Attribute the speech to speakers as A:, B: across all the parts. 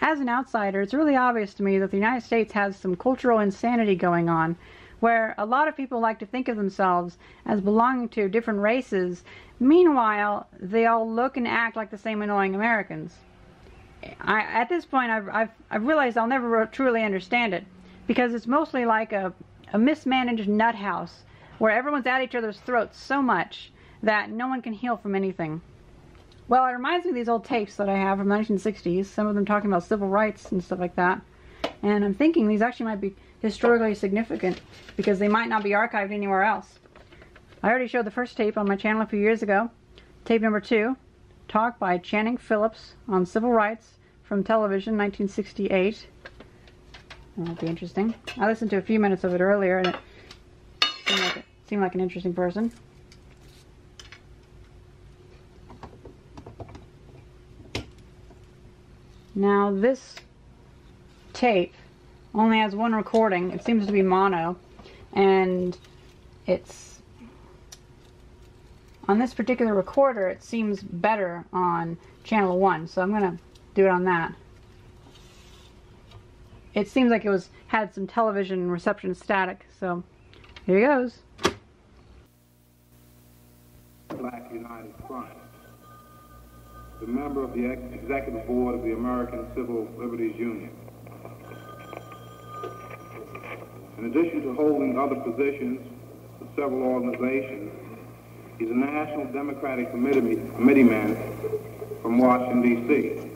A: as an outsider, it's really obvious to me that the United States has some cultural insanity going on, where a lot of people like to think of themselves as belonging to different races. Meanwhile, they all look and act like the same annoying Americans. At this point, I've realized I'll never truly understand it, because it's mostly like a mismanaged nut house where everyone's at each other's throats so much that no one can heal from anything. Well, it reminds me of these old tapes that I have from the 1960s, some of them talking about civil rights and stuff like that. And I'm thinking these actually might be historically significant because they might not be archived anywhere else. I already showed the first tape on my channel a few years ago. Tape number 2, talk by Channing Phillips on civil rights from television, 1968. That'll be interesting. I listened to a few minutes of it earlier and it seemed like an interesting person. Now this tape only has one recording. It seems to be mono, and it's on this particular recorder. It seems better on channel 1, so I'm gonna do it on that. It seems like it had some television reception static, so here he goes.
B: Black United Front, the member of the Executive Board of the American Civil Liberties Union. In addition to holding other positions with several organizations, he's a National Democratic Committeeman from Washington, D.C.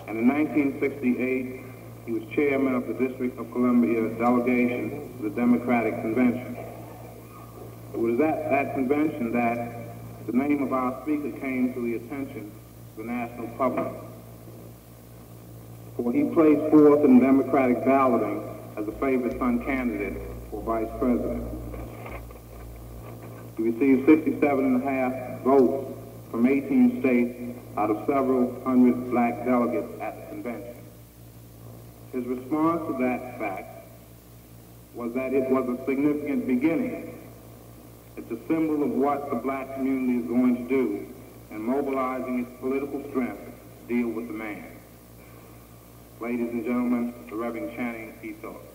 B: And in 1968, he was chairman of the District of Columbia delegation to the Democratic Convention. It was at that convention that the name of our speaker came to the attention of the national public. For he placed forth in Democratic balloting as a favorite son candidate for vice president. He received 67.5 votes from 18 states out of several hundred black delegates at the convention. His response to that fact was that it was a significant beginning. It's a symbol of what the black community is going to do in mobilizing its political strength to deal with the man. Ladies and gentlemen, the Reverend Channing P. Phillips.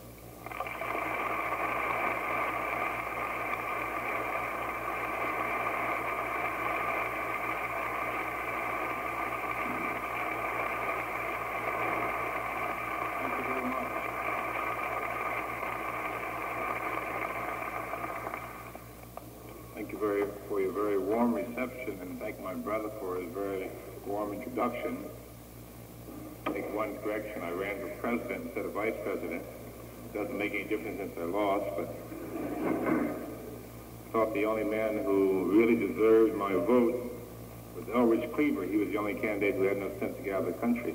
B: For your very warm reception, and thank my brother for his very warm introduction. Make one correction, I ran for president instead of vice president. Doesn't make any difference since I lost, but I thought the only man who really deserved my vote was Elridge Cleaver. He was the only candidate who had no sense to get out of the country.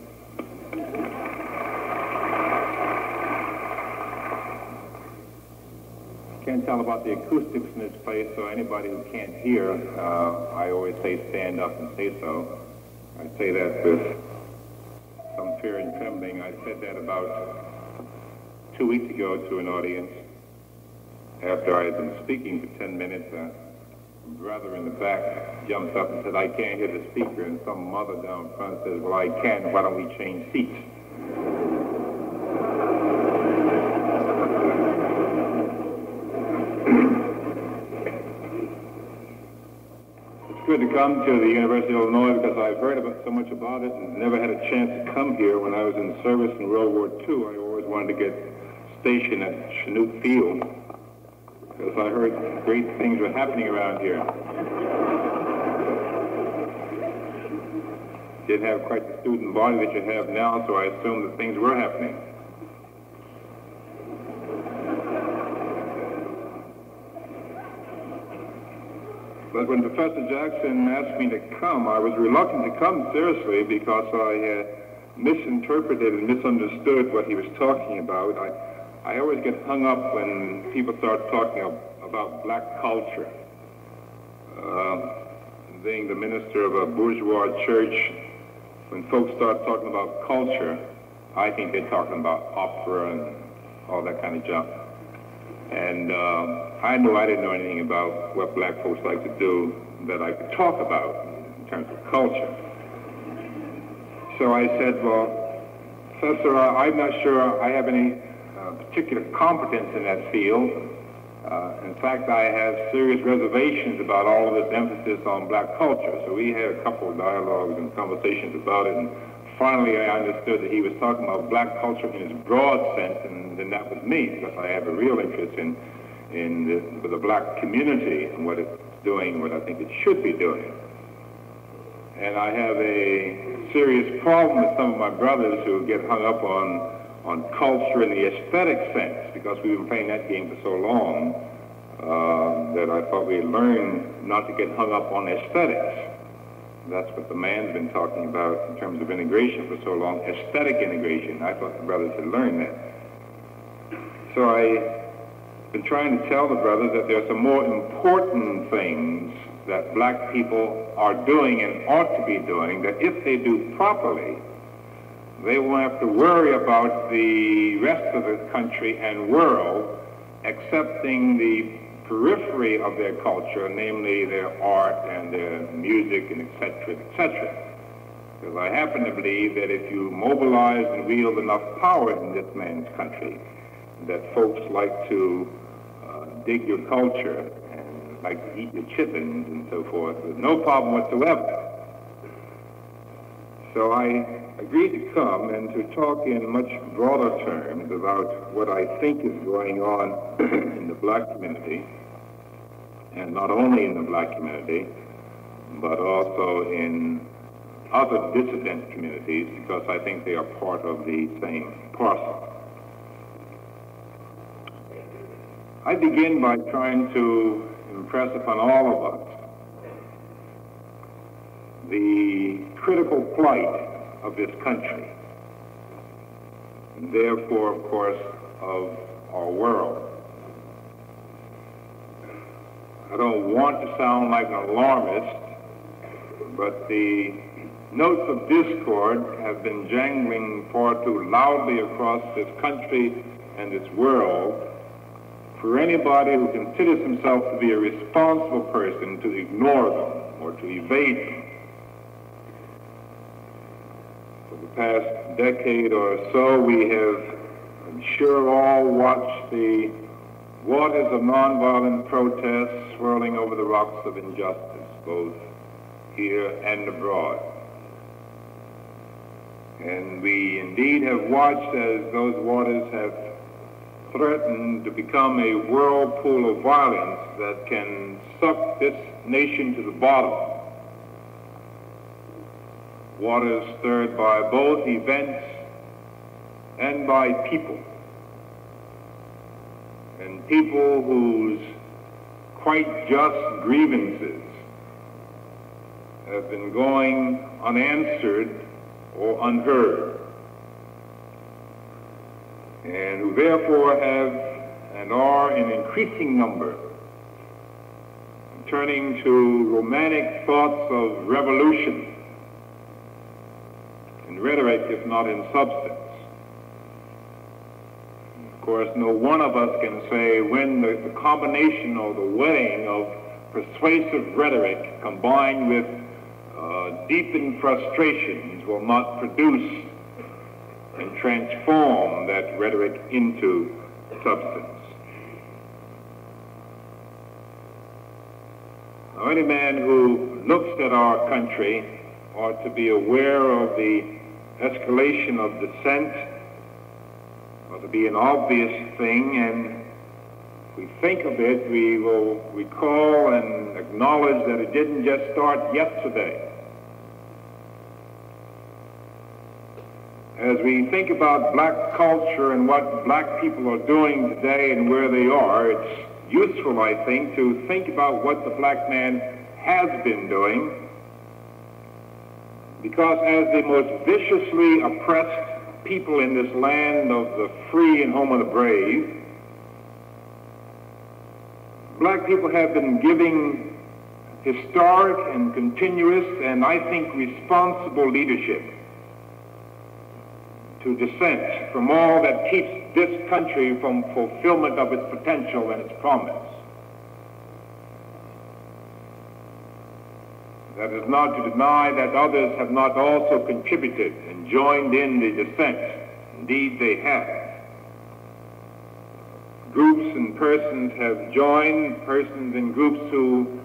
B: Can't tell about the acoustics in this place, so anybody who can't hear, I always say stand up and say so. I say that with some fear and trembling. I said that about 2 weeks ago to an audience. After I had been speaking for 10 minutes, a brother in the back jumps up and said, "I can't hear the speaker," and some mother down front says, "Well, I can. Why don't we change seats?" It's good to come to the University of Illinois because I've heard so much about it and never had a chance to come here. When I was in service in World War II, I always wanted to get stationed at Chanute Field because I heard great things were happening around here. Didn't have quite the student body that you have now, so I assumed that things were happening. But when Professor Jackson asked me to come, I was reluctant to come seriously because I had misinterpreted and misunderstood what he was talking about. I always get hung up when people start talking about black culture. Being the minister of a bourgeois church, when folks start talking about culture, I think they're talking about opera and all that kind of junk. And I knew I didn't know anything about what black folks like to do that I could talk about in terms of culture. So I said, well, Professor, I'm not sure I have any particular competence in that field. In fact, I have serious reservations about all of this emphasis on black culture. So we had a couple of dialogues and conversations about it, and finally I understood that he was talking about black culture in its broad sense, and then that was me, because I have a real interest in the black community and what it's doing, what I think it should be doing. And I have a serious problem with some of my brothers who get hung up on culture in the aesthetic sense, because we've been playing that game for so long that I thought we'd learn not to get hung up on aesthetics. That's what the man's been talking about in terms of integration for so long, aesthetic integration. I thought the brothers had learned that. So I've been trying to tell the brothers that there are some more important things that black people are doing and ought to be doing, that if they do properly, they won't have to worry about the rest of the country and world accepting the periphery of their culture, namely their art and their music and et cetera, et cetera. Because I happen to believe that if you mobilize and wield enough power in this man's country, that folks like to dig your culture and like to eat your chitlins and so forth, with no problem whatsoever. So I agreed to come and to talk in much broader terms about what I think is going on in the black community, and not only in the black community, but also in other dissident communities, because I think they are part of the same parcel. I begin by trying to impress upon all of us the critical plight of this country, and therefore, of course, of our world. I don't want to sound like an alarmist, but the notes of discord have been jangling far too loudly across this country and this world for anybody who considers himself to be a responsible person to ignore them or to evade them. For the past decade or so, we have, I'm sure, all watched the waters of nonviolent protest swirling over the rocks of injustice, both here and abroad. And we indeed have watched as those waters have threatened to become a whirlpool of violence that can suck this nation to the bottom. Waters stirred by both events and by people. And people whose quite just grievances have been going unanswered or unheard, and who therefore have and are in increasing number turning to romantic thoughts of revolution in rhetoric, if not in substance. Of course, no one of us can say when the combination or the wedding of persuasive rhetoric combined with deepened frustrations will not produce and transform that rhetoric into substance. Now, any man who looks at our country ought to be aware of the escalation of dissent, ought to be an obvious thing, and if we think of it, we will recall and acknowledge that it didn't just start yesterday. As we think about black culture and what black people are doing today and where they are, it's useful, I think, to think about what the black man has been doing, because as the most viciously oppressed people in this land of the free and home of the brave, black people have been giving historic and continuous and, I think, responsible leadership to dissent from all that keeps this country from fulfillment of its potential and its promise. That is not to deny that others have not also contributed and joined in the dissent. Indeed, they have. Groups and persons have joined, persons and groups who,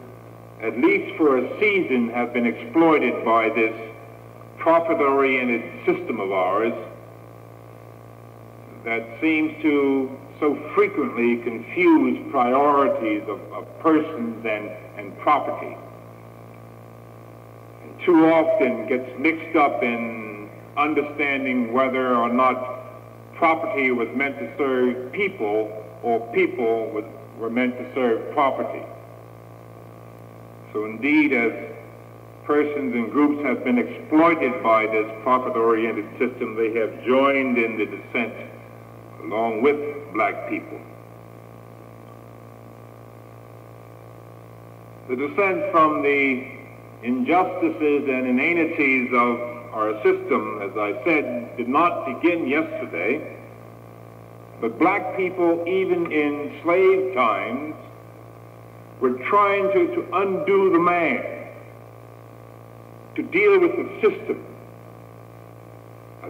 B: at least for a season, have been exploited by this profit-oriented system of ours that seems to so frequently confuse priorities of persons and property, and too often gets mixed up in understanding whether or not property was meant to serve people or people were meant to serve property. So indeed, as persons and groups have been exploited by this profit-oriented system, they have joined in the descent along with black people. The descent from the injustices and inanities of our system, as I said, did not begin yesterday, but black people, even in slave times, were trying to undo the man, to deal with the system,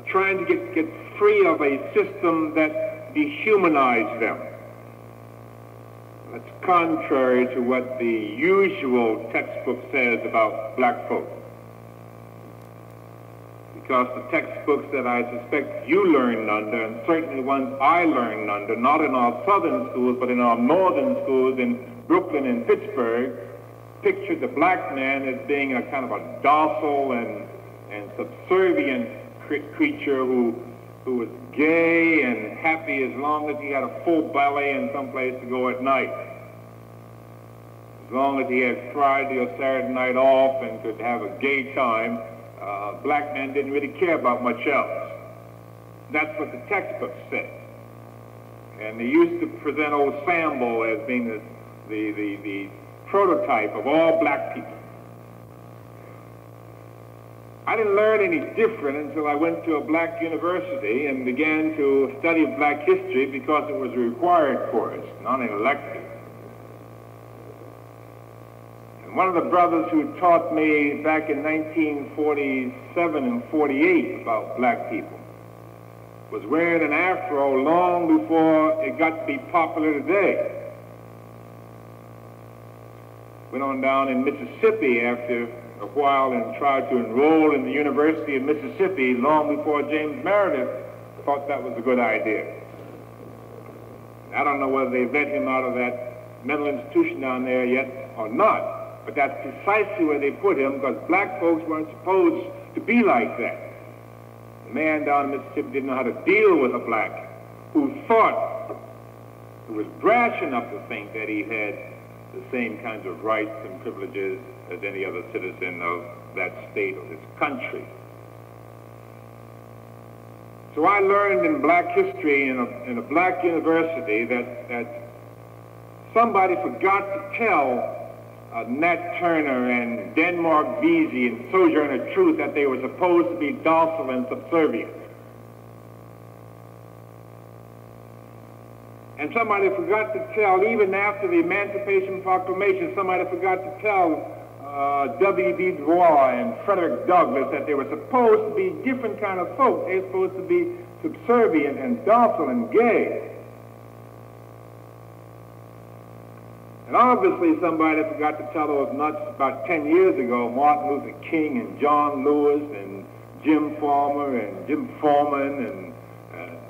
B: trying to get free of a system that dehumanized them. That's contrary to what the usual textbook says about black folk. Because the textbooks that I suspect you learned under, and certainly ones I learned under, not in our southern schools, but in our northern schools in Brooklyn and Pittsburgh, pictured the black man as being a kind of a docile and subservient creature who was gay and happy as long as he had a full belly and someplace to go at night. As long as he had Friday or Saturday night off and could have a gay time, black men didn't really care about much else. That's what the textbook said. And they used to present old Sambo as being the prototype of all black people. I didn't learn any different until I went to a black university and began to study black history because it was a required course, not an elective. And one of the brothers who taught me back in 1947 and 48 about black people was wearing an afro long before it got to be popular today. Went on down in Mississippi after a while and tried to enroll in the University of Mississippi long before James Meredith thought that was a good idea. I don't know whether they let him out of that mental institution down there yet or not, but that's precisely where they put him because black folks weren't supposed to be like that. The man down in Mississippi didn't know how to deal with a black who was brash enough to think that he had the same kinds of rights and privileges as any other citizen of that state or this country. So I learned in black history in a black university that somebody forgot to tell Nat Turner and Denmark Vesey and Sojourner Truth that they were supposed to be docile and subservient. And somebody forgot to tell, even after the Emancipation Proclamation, somebody forgot to tell W.B. Du Bois and Frederick Douglass that they were supposed to be different kind of folk. They were supposed to be subservient and docile and gay. And obviously somebody forgot to tell those nuts about 10 years ago, Martin Luther King and John Lewis and Jim Farmer and Jim Foreman and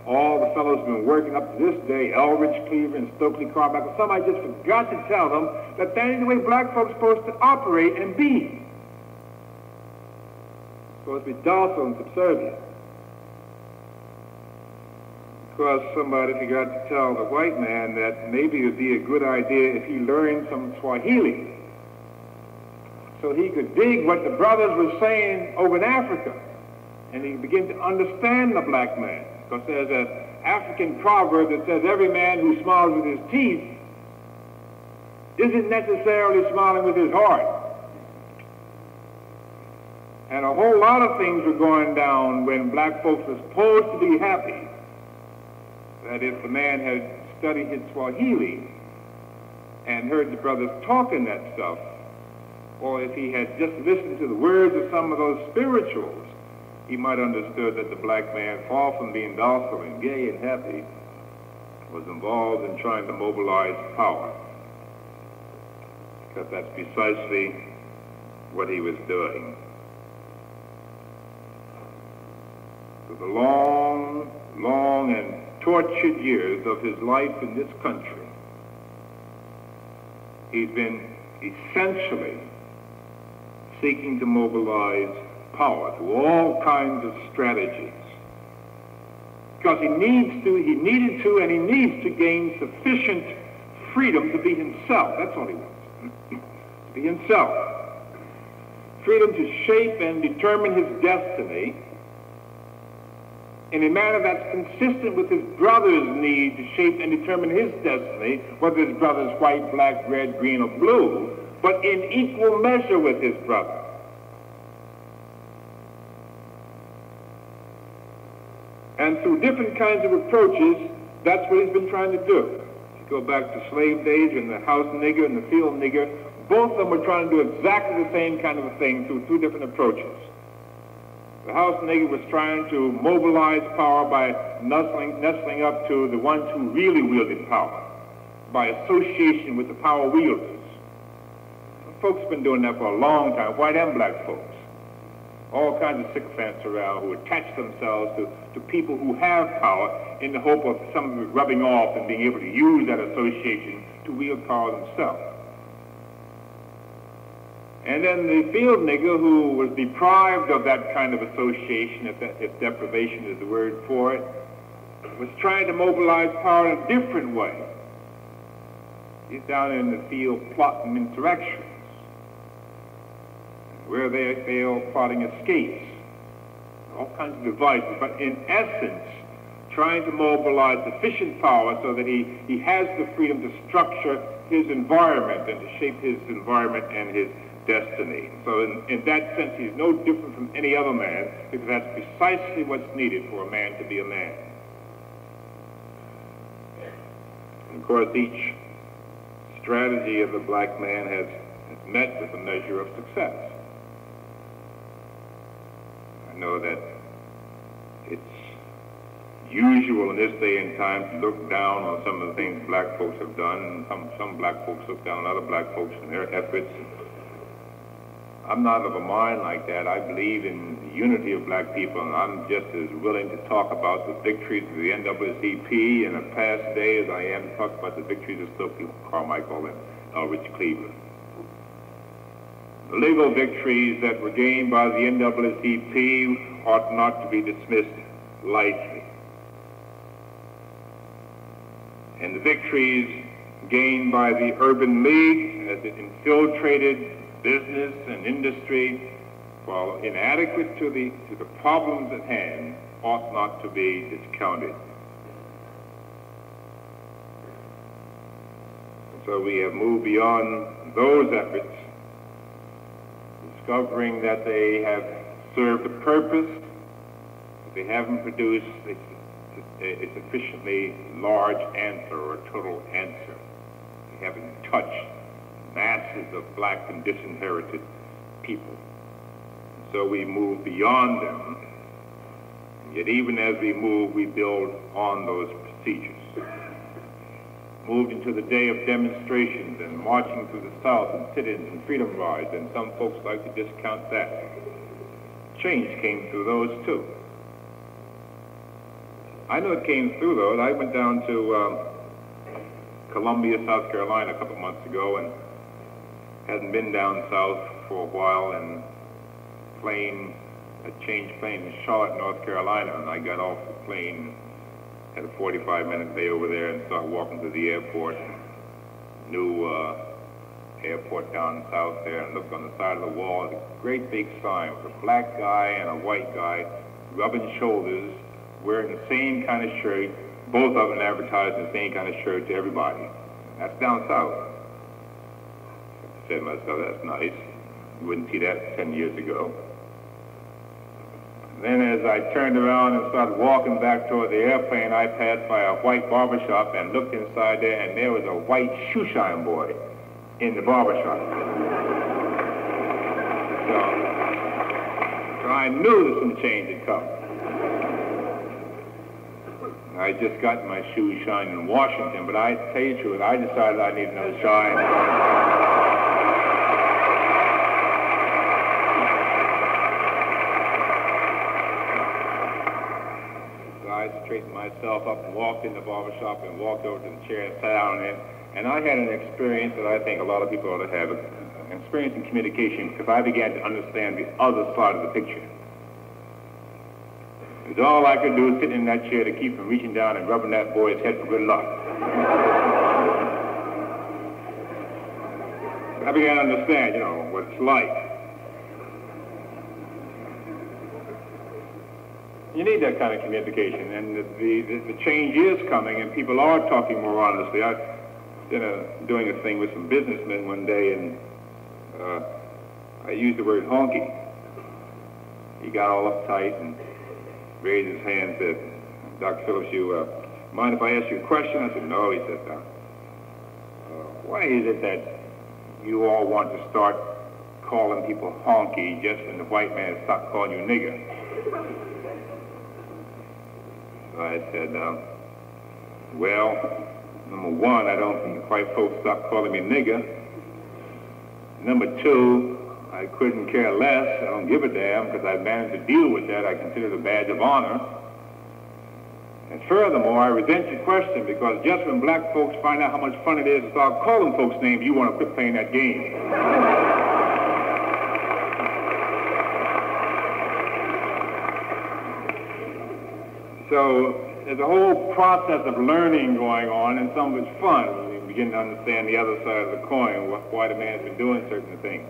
B: all the fellows who've been working up to this day, Elridge Cleaver and Stokely Carmichael. Somebody just forgot to tell them that that ain't the way black folks are supposed to operate and be. Supposed to be docile and subservient. Because somebody forgot to tell the white man that maybe it would be a good idea if he learned some Swahili so he could dig what the brothers were saying over in Africa and he could begin to understand the black man. Because there's an African proverb that says every man who smiles with his teeth isn't necessarily smiling with his heart. And a whole lot of things were going down when black folks were supposed to be happy. That if the man had studied his Swahili and heard the brothers talking that stuff, or if he had just listened to the words of some of those spirituals he might have understood that the black man, far from being docile and gay and happy, was involved in trying to mobilize power. Because that's precisely what he was doing. For the long, long and tortured years of his life in this country, he's been essentially seeking to mobilize power through all kinds of strategies. Because he needed to, and he needs to gain sufficient freedom to be himself. That's all he wants. To be himself. Freedom to shape and determine his destiny in a manner that's consistent with his brother's need to shape and determine his destiny, whether his brother's white, black, red, green, or blue, but in equal measure with his brother. And through different kinds of approaches, that's what he's been trying to do. If you go back to slave days and the house nigger and the field nigger, both of them were trying to do exactly the same kind of a thing through two different approaches. The house nigger was trying to mobilize power by nestling up to the ones who really wielded power, by association with the power wielders. Folks have been doing that for a long time, white and black folks. All kinds of sycophants around who attach themselves to people who have power in the hope of some of it rubbing off and being able to use that association to wield power themselves. And then the field nigger, who was deprived of that kind of association, if deprivation is the word for it, was trying to mobilize power in a different way. He's down in the field plotting insurrections, where they fail plotting escapes, all kinds of devices, but in essence, trying to mobilize sufficient power so that he has the freedom to structure his environment and to shape his environment and his destiny. So in that sense, he's no different from any other man, because that's precisely what's needed for a man to be a man. And of course, each strategy of the black man has met with a measure of success. I know that it's usual in this day and time to look down on some of the things black folks have done, and some black folks look down on other black folks and their efforts. I'm not of a mind like that. I believe in the unity of black people, and I'm just as willing to talk about the victories of the NAACP in a past day as I am to talk about the victories of Stokely Carmichael and Elbridge Cleveland. The legal victories that were gained by the NAACP ought not to be dismissed lightly. And the victories gained by the Urban League as it infiltrated business and industry, while inadequate to the problems at hand, ought not to be discounted. So we have moved beyond those efforts, discovering that they have served a purpose, but they haven't produced a sufficiently large answer or a total answer. They haven't touched masses of black and disinherited people. So we move beyond them, and yet even as we move, we build on those procedures. Moved into the day of demonstrations and marching through the South and sit-ins and freedom rides, and some folks like to discount that. Change came through those too. I know it came through those. I went down to Columbia, South Carolina a couple months ago, and hadn't been down south for a while, and I changed plane in Charlotte, North Carolina, and I got off the plane, had a 45-minute day over there, and started walking to the airport, new airport down south there, and looked on the side of the wall, a great big sign with a black guy and a white guy rubbing shoulders, wearing the same kind of shirt, both of them advertising the same kind of shirt to everybody. That's down south. I said to myself, that's nice. You wouldn't see that 10 years ago. Then as I turned around and started walking back toward the airplane, I passed by a white barbershop and looked inside there, and there was a white shoeshine boy in the barbershop. So I knew some change had come. I just got my shoes shined in Washington, but I tell you the truth, I decided I need another shine. So I straightened myself up and walked in the barbershop and walked over to the chair and sat down in it. And I had an experience that I think a lot of people ought to have, an experience in communication, because I began to understand the other side of the picture. Because all I could do was sit in that chair to keep from reaching down and rubbing that boy's head for good luck. I began to understand, you know, what it's like. You need that kind of communication, and the change is coming, and people are talking more honestly. I was doing a thing with some businessmen one day, and I used the word honky. He got all uptight and raised his hand and said, "Dr. Phillips, you mind if I ask you a question?" I said, "No," he said. "Why is it that you all want to start calling people honky just when the white man stopped calling you nigger?" So I said, "Well, number one, I don't think white folks stopped calling me nigger. Number two, I couldn't care less. I don't give a damn because I managed to deal with that. I consider it a badge of honor. And furthermore, I resent your question because just when black folks find out how much fun it is to start calling folks names, you want to quit playing that game." So there's a whole process of learning going on, and some of it's fun. You begin to understand the other side of the coin, why the man's been doing certain things.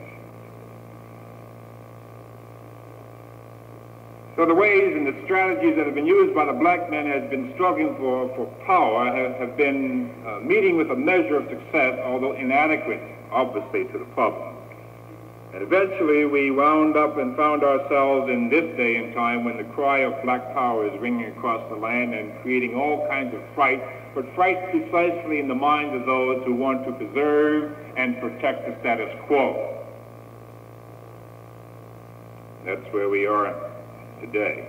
B: So the ways and the strategies that have been used by the black men has been struggling for power have been meeting with a measure of success, although inadequate, obviously, to the problem. And eventually we wound up and found ourselves in this day and time when the cry of black power is ringing across the land and creating all kinds of fright, but fright precisely in the minds of those who want to preserve and protect the status quo. That's where we are today.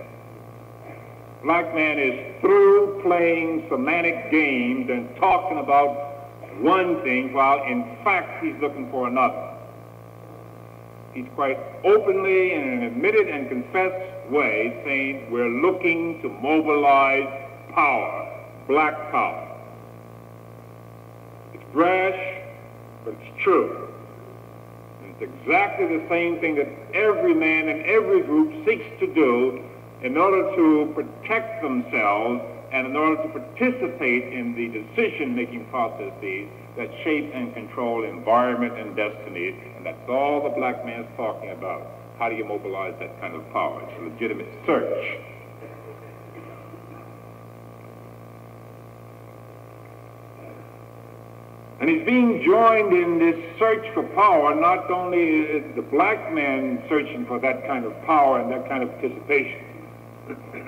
B: Black man is through playing semantic games and talking about one thing while in fact he's looking for another. He's quite openly in an admitted and confessed way saying we're looking to mobilize power, black power. It's brash, but it's true. And it's exactly the same thing that every man and every group seeks to do in order to protect themselves and in order to participate in the decision-making processes that shape and control environment and destiny, and that's all the black man's talking about. How do you mobilize that kind of power? It's a legitimate search. And he's being joined in this search for power. Not only is the black man searching for that kind of power and that kind of participation,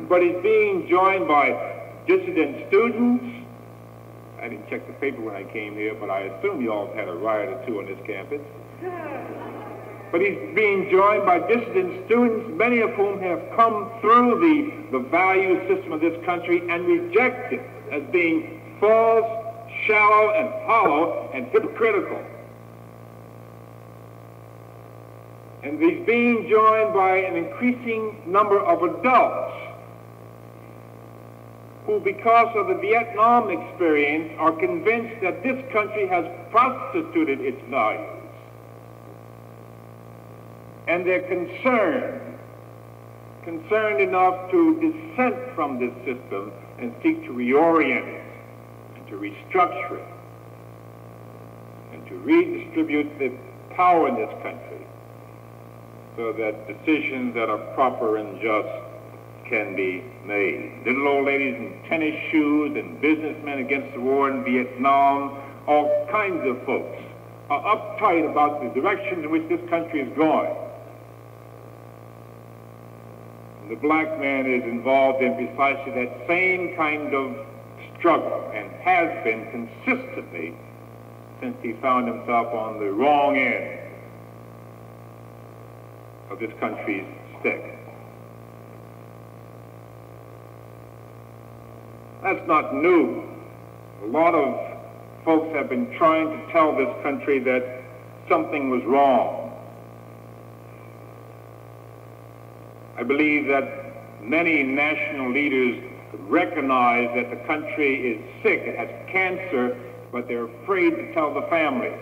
B: but he's being joined by dissident students. I didn't check the paper when I came here, but I assume you all had a riot or two on this campus. But he's being joined by dissident students, many of whom have come through the value system of this country and reject it as being false, shallow, and hollow, and hypocritical. And he's being joined by an increasing number of adults who, because of the Vietnam experience, are convinced that this country has prostituted its values. And they're concerned enough to dissent from this system and seek to reorient it, and to restructure it, and to redistribute the power in this country so that decisions that are proper and just can be made. Little old ladies in tennis shoes and businessmen against the war in Vietnam, all kinds of folks are uptight about the direction in which this country is going. And the black man is involved in precisely that same kind of struggle and has been consistently since he found himself on the wrong end of this country's stick. That's not new. A lot of folks have been trying to tell this country that something was wrong. I believe that many national leaders recognize that the country is sick, it has cancer, but they're afraid to tell the family.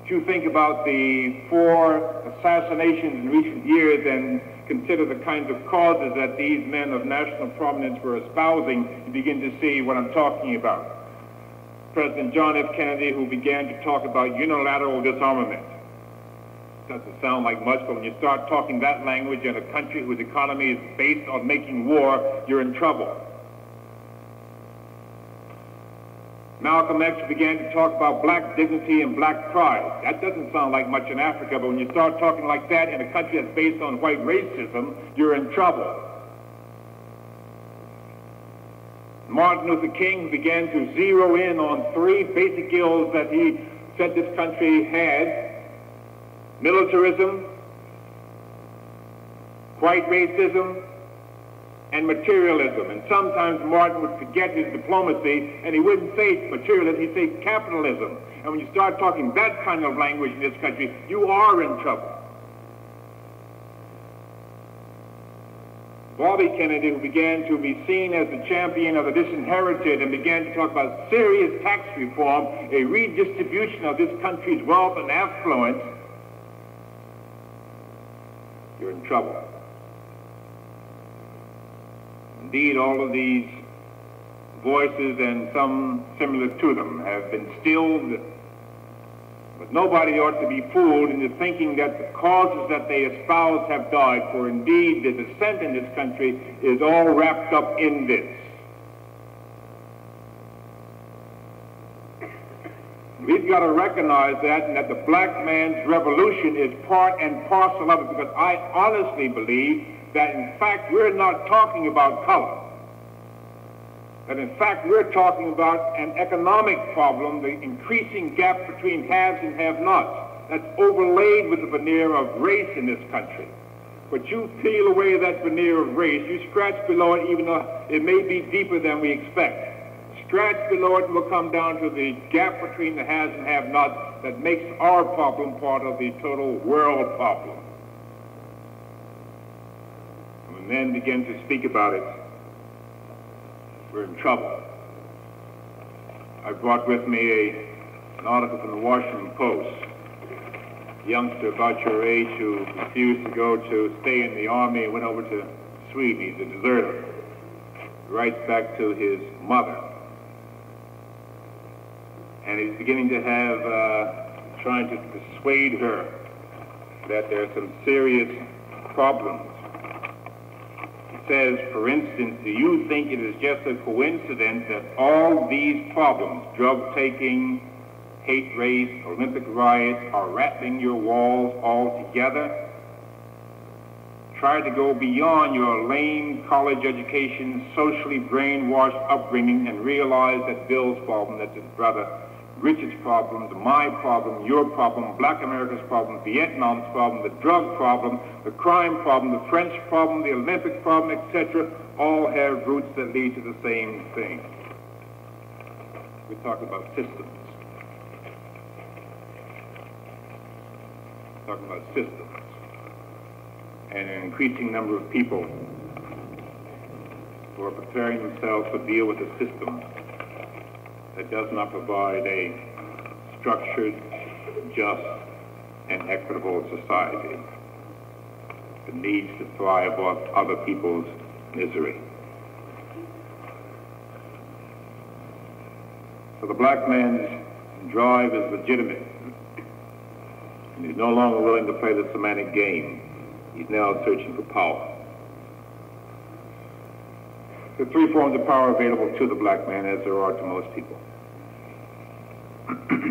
B: If you think about the 4 assassinations in recent years and consider the kinds of causes that these men of national prominence were espousing, you begin to see what I'm talking about. President John F. Kennedy, who began to talk about unilateral disarmament. Doesn't sound like much, but when you start talking that language in a country whose economy is based on making war, you're in trouble. Malcolm X began to talk about black dignity and black pride. That doesn't sound like much in Africa, but when you start talking like that in a country that's based on white racism, you're in trouble. Martin Luther King began to zero in on 3 basic ills that he said this country had: militarism, white racism, and materialism. And sometimes Martin would forget his diplomacy and he wouldn't say materialism, he'd say capitalism. And when you start talking that kind of language in this country, you are in trouble. Bobby Kennedy, who began to be seen as the champion of the disinherited and began to talk about serious tax reform, a redistribution of this country's wealth and affluence, you're in trouble. Indeed, all of these voices and some similar to them have been stilled, but nobody ought to be fooled into thinking that the causes that they espouse have died, for indeed the dissent in this country is all wrapped up in this. We've got to recognize that, and that the black man's revolution is part and parcel of it, because I honestly believe that in fact we're not talking about color. That in fact we're talking about an economic problem, the increasing gap between haves and have-nots, that's overlaid with the veneer of race in this country. But you peel away that veneer of race, you scratch below it, even though it may be deeper than we expect. Scratch below it and we'll come down to the gap between the haves and have-nots that makes our problem part of the total world problem. And when men begin to speak about it, we're in trouble. I brought with me an article from the Washington Post. A youngster about your age who refused to stay in the army and went over to Sweden. He's a deserter. He writes back to his mother. And he's beginning to have, trying to persuade her that there are some serious problems. He says, for instance, do you think it is just a coincidence that all these problems, drug taking, hate race, Olympic riots, are rattling your walls all together? Try to go beyond your lame college education, socially brainwashed upbringing, and realize that Bill's problem, that's his brother Richard's problem, my problem, your problem, black America's problem, Vietnam's problem, the drug problem, the crime problem, the French problem, the Olympic problem, etc., all have roots that lead to the same thing. We talk about systems. Talking about systems. And an increasing number of people who are preparing themselves to deal with a system that does not provide a structured, just, and equitable society that needs to thrive off other people's misery. So the black man's drive is legitimate, and he's no longer willing to play the semantic game. He's now searching for power. There are 3 forms of power available to the black man, as there are to most people.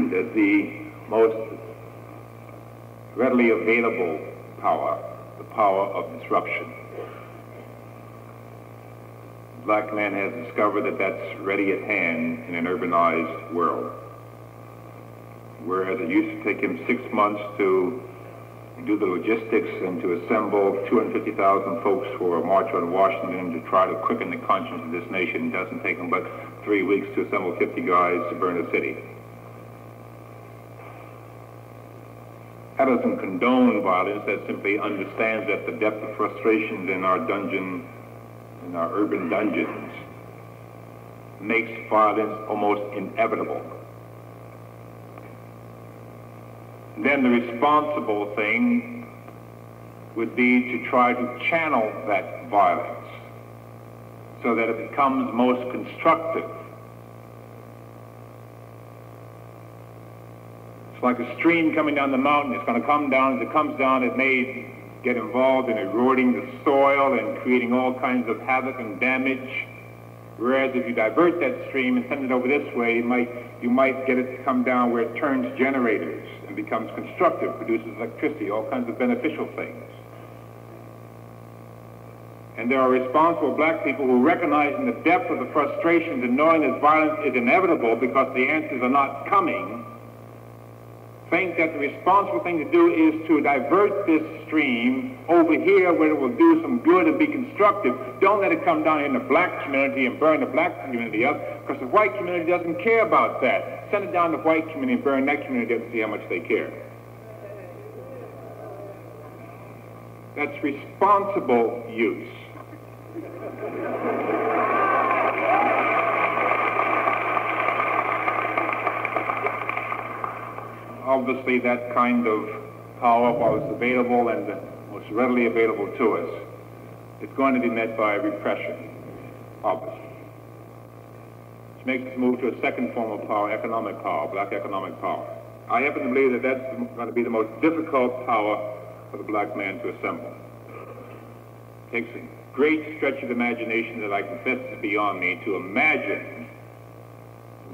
B: There's the most readily available power, the power of disruption. The black man has discovered that that's ready at hand in an urbanized world. Whereas it used to take him 6 months to
C: do the logistics and to assemble 250,000 folks for a march on Washington to try to quicken the conscience of this nation. It doesn't take them but 3 weeks to assemble 50 guys to burn a city. That doesn't condone violence. That simply understands that the depth of frustrations in our dungeon, in our urban dungeons, makes violence almost inevitable. Then the responsible thing would be to try to channel that violence so that it becomes most constructive. It's like a stream coming down the mountain. It's going to come down. As it comes down, it may get involved in eroding the soil and creating all kinds of havoc and damage. Whereas if you divert that stream and send it over this way, you might get it to come down where it turns generators and becomes constructive, produces electricity, all kinds of beneficial things. And there are responsible black people who recognize in the depth of the frustrations and knowing that violence is inevitable because the answers are not coming, think that the responsible thing to do is to divert this stream over here where it will do some good and be constructive. Don't let it come down in the black community and burn the black community up, because the white community doesn't care about that. Send it down to the white community and burn that community up and see how much they care. That's responsible use. Obviously, that kind of power, while it's available and most readily available to us, it's going to be met by repression, obviously. Which makes us move to a second form of power, economic power, black economic power. I happen to believe that that's going to be the most difficult power for the black man to assemble. It takes a great stretch of imagination that I confess is beyond me to imagine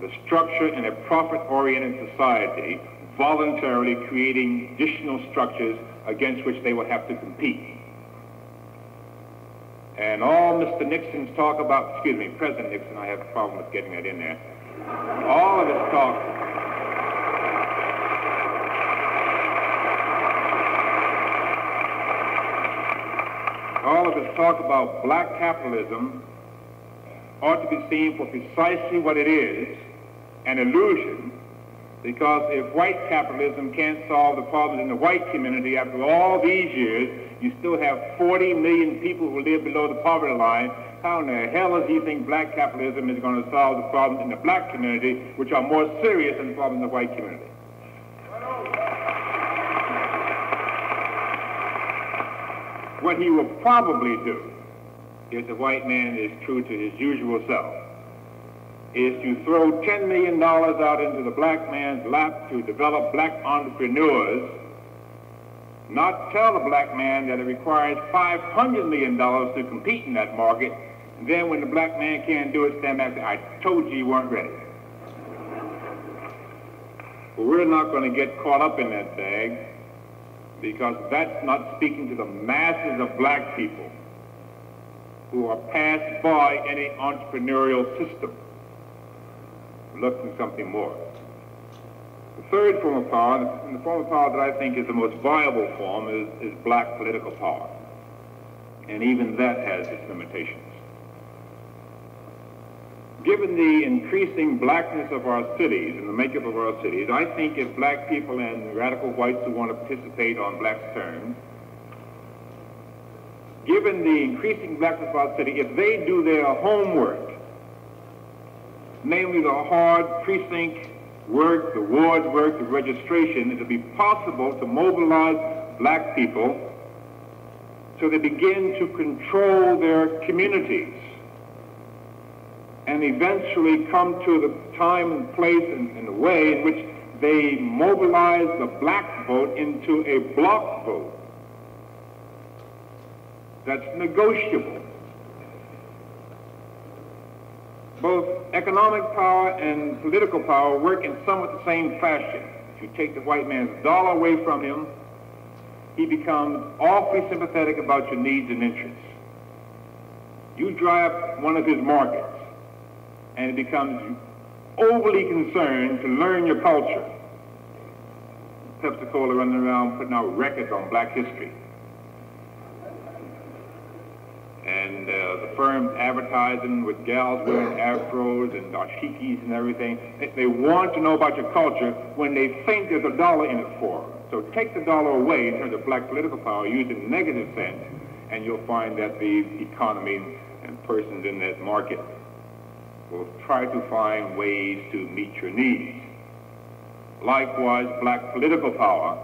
C: the structure in a profit-oriented society voluntarily creating additional structures against which they will have to compete. And all Mr. Nixon's talk about, President Nixon, I have a problem with getting that in there. All of his talk about black capitalism ought to be seen for precisely what it is, an illusion. Because if white capitalism can't solve the problems in the white community after all these years, you still have 40 million people who live below the poverty line. How in the hell does he think black capitalism is going to solve the problems in the black community, which are more serious than the problems in the white community? What he will probably do, if the white man is true to his usual self, is to throw $10 million out into the black man's lap to develop black entrepreneurs, not tell the black man that it requires $500 million to compete in that market, and then when the black man can't do it, stand back and say, I told you you weren't ready. But we're not going to get caught up in that bag, because that's not speaking to the masses of black people who are passed by any entrepreneurial system. Looking for something more. The third form of power, and the form of power that I think is the most viable form, is black political power. And even that has its limitations. Given the increasing blackness of our cities and the makeup of our cities, I think if black people and radical whites who want to participate on blacks' terms, given the increasing blackness of our city, if they do their homework, namely the hard precinct work, the ward work, the registration, it will be possible to mobilize black people so they begin to control their communities and eventually come to the time and place and the way in which they mobilize the black vote into a block vote that's negotiable. Both economic power and political power work in somewhat the same fashion. If you take the white man's dollar away from him, he becomes awfully sympathetic about your needs and interests. You dry up one of his markets, and he becomes overly concerned to learn your culture. Pepsi-Cola running around putting out records on black history. And the firms advertising with gals wearing afros and dashikis and everything. They want to know about your culture when they think there's a dollar in it for them. So take the dollar away in terms of black political power, use it in a negative sense, and you'll find that the economy and persons in that market will try to find ways to meet your needs. Likewise, black political power.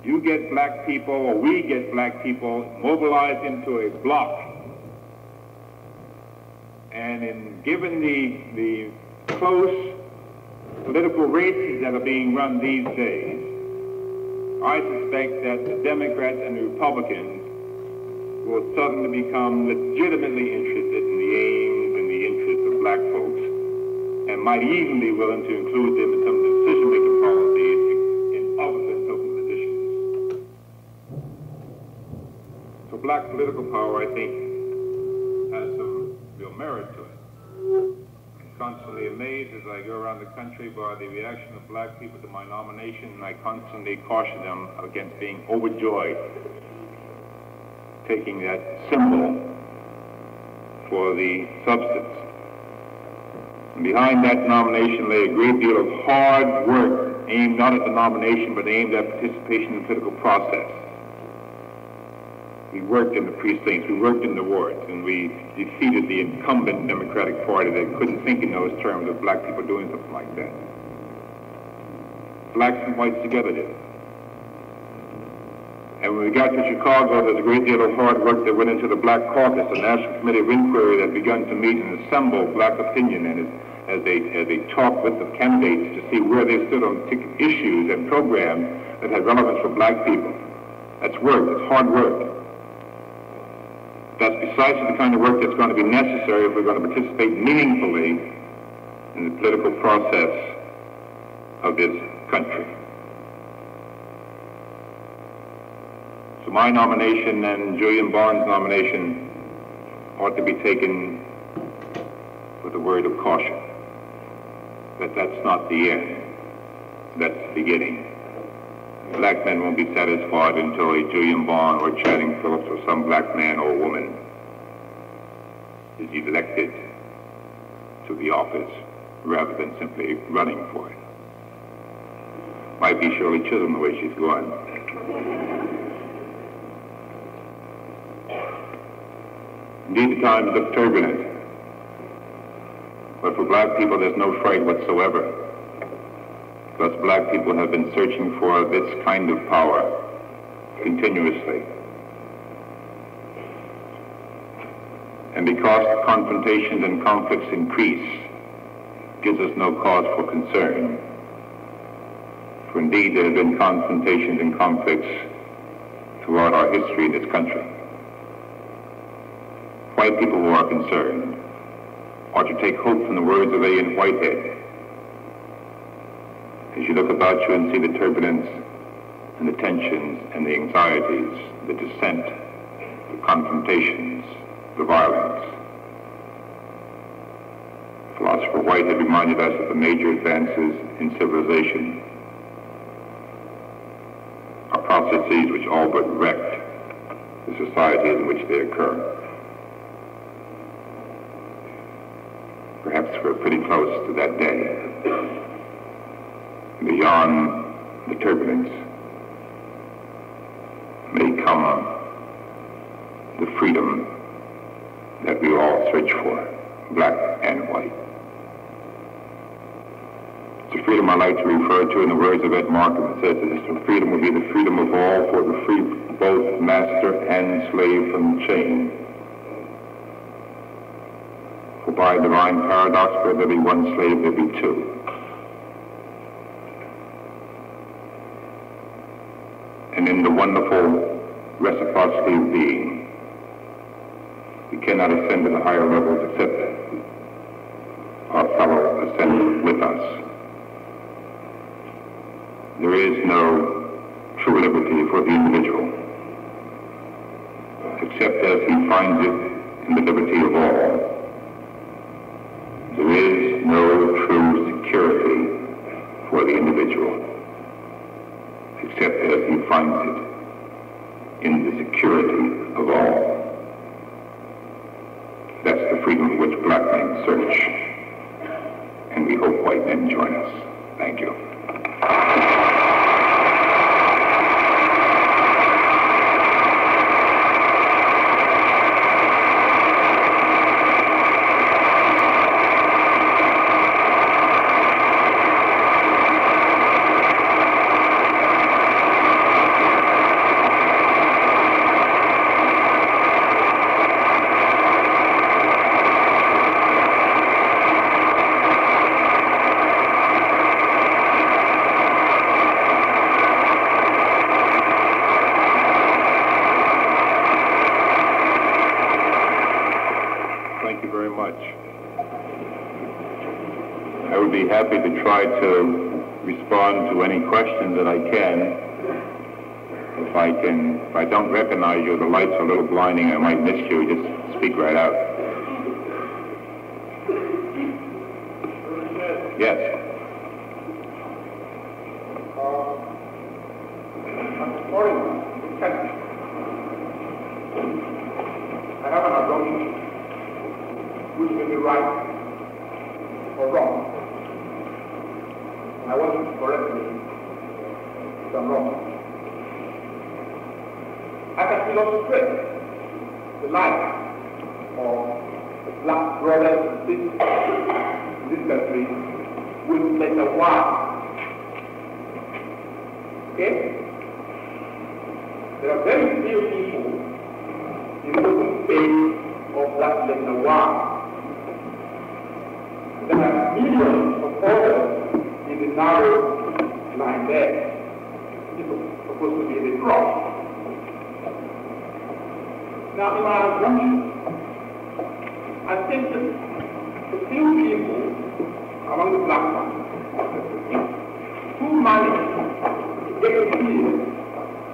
C: You get black people, or we get black people, mobilized into a bloc. And in given the close political races that are being run these days, I suspect that the Democrats and the Republicans will suddenly become legitimately interested in the aims and the interests of black folks, and might even be willing to include them in some decision-making policies in other than certain positions. So black political power, I think, has some real merit to it. I'm constantly amazed as I go around the country by the reaction of black people to my nomination, and I constantly caution them against being overjoyed, taking that symbol for the substance. And behind that nomination lay a great deal of hard work, aimed not at the nomination, but aimed at participation in the political process. We worked in the precincts, we worked in the wards, and we defeated the incumbent Democratic Party that couldn't think in those terms of black people doing something like that. Blacks and whites together did. And when we got to Chicago, there's a great deal of hard work that went into the Black Caucus, a National Committee of Inquiry that begun to meet and assemble black opinion, and as they talked with the candidates to see where they stood on particular issues and programs that had relevance for black people. That's work, that's hard work. That's precisely the kind of work that's going to be necessary if we're going to participate meaningfully in the political process of this country. So my nomination and Julian Bond's nomination ought to be taken with a word of caution. But that's not the end. That's the beginning. Black men won't be satisfied until a Julian Bond or Channing Phillips or some black man or woman is elected to the office rather than simply running for it. Might be Shirley Chisholm the way she's going. Indeed, the times look turbulent. But for black people, there's no fright whatsoever. Because black people have been searching for this kind of power continuously. And because confrontations and conflicts increase, gives us no cause for concern. For indeed, there have been confrontations and conflicts throughout our history in this country. White people who are concerned ought to take hope from the words of A.N. Whitehead. As you look about you and see the turbulence and the tensions and the anxieties, the dissent, the confrontations, the violence. Philosopher Whitehead reminded us of the major advances in civilization are processes which all but wrecked the societies in which they occur. Perhaps we're pretty close to that day. Beyond the turbulence may come the freedom that we all search for, black and white. It's a freedom I like to refer to in the words of Ed Markham. It says that this freedom will be the freedom of all, for to free both master and slave from the chain. For by divine paradox, where there be one slave, there be two. And in the wonderful reciprocity of being, we cannot ascend to the higher levels except our fellow ascend with us. There is no true liberty for the individual, except as he finds it in the liberty of all. There is no true security for the individual, except as he finds it in the security of all. That's the freedom for which black men search, and we hope white men join us. Thank you. I would be happy to try to respond to any questions that I can. If I don't recognize you, the light's a little blinding, I might miss you. Just speak right out. Yes.
B: I have an assumption which may be right or wrong. I want you to correct me if I'm wrong. I can illustrate the life of the black brothers and sisters in this country with letter Y. Okay? There are very few people in the open space of that letter Y. There are millions of others in the narrow line there. People supposed to be in the cross. Now, in my assumption, I think that the few people among the black ones who manage to get a feel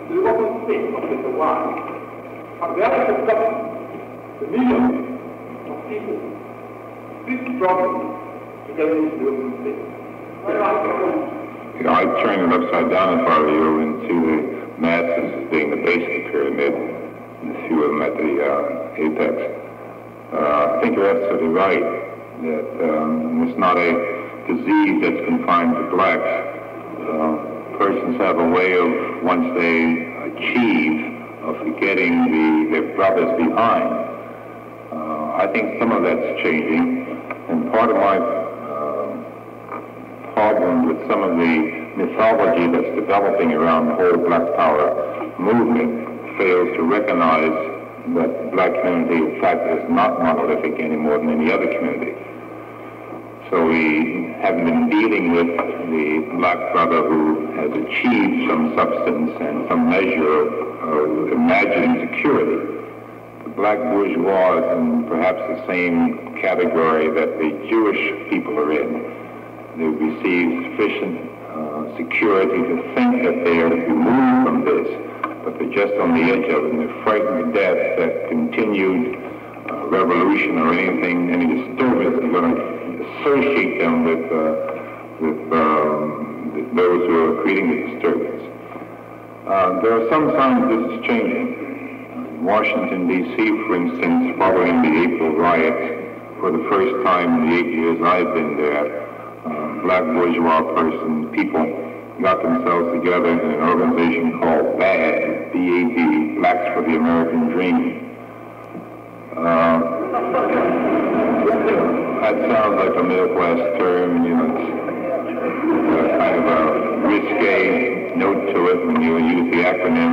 B: the open space of the world are very forgotten the millions of people still struggling to get into the open space.
C: I'd turn it upside down if I were you and see the masses as being the base of the pyramid and a few of them at the apex. I think you're absolutely right that it's not a disease that's confined to blacks. Persons have a way of, once they achieve, of forgetting their brothers behind. I think some of that's changing, and part of my problem with some of the mythology that's developing around the whole Black Power movement fails to recognize that the black community, in fact, is not monolithic any more than any other community. So we have been dealing with the black brother who has achieved some substance and some measure of imagined security. The black bourgeois is in perhaps the same category that the Jewish people are in. They've received sufficient security to think that they are removed from this, but they're just on the edge of it, and they're frightened to death that continued revolution or anything, any disturbance is going to associate them with those who are creating the disturbance. There are some signs this is changing. In Washington, D.C., for instance, following the April riots, for the first time in the 8 years I've been there, black bourgeois people got themselves together in an organization called BAD, B-A-D, Blacks for the American Dream. That sounds like a middle-class term, you know, it's kind of a risque note to it when you use the acronym.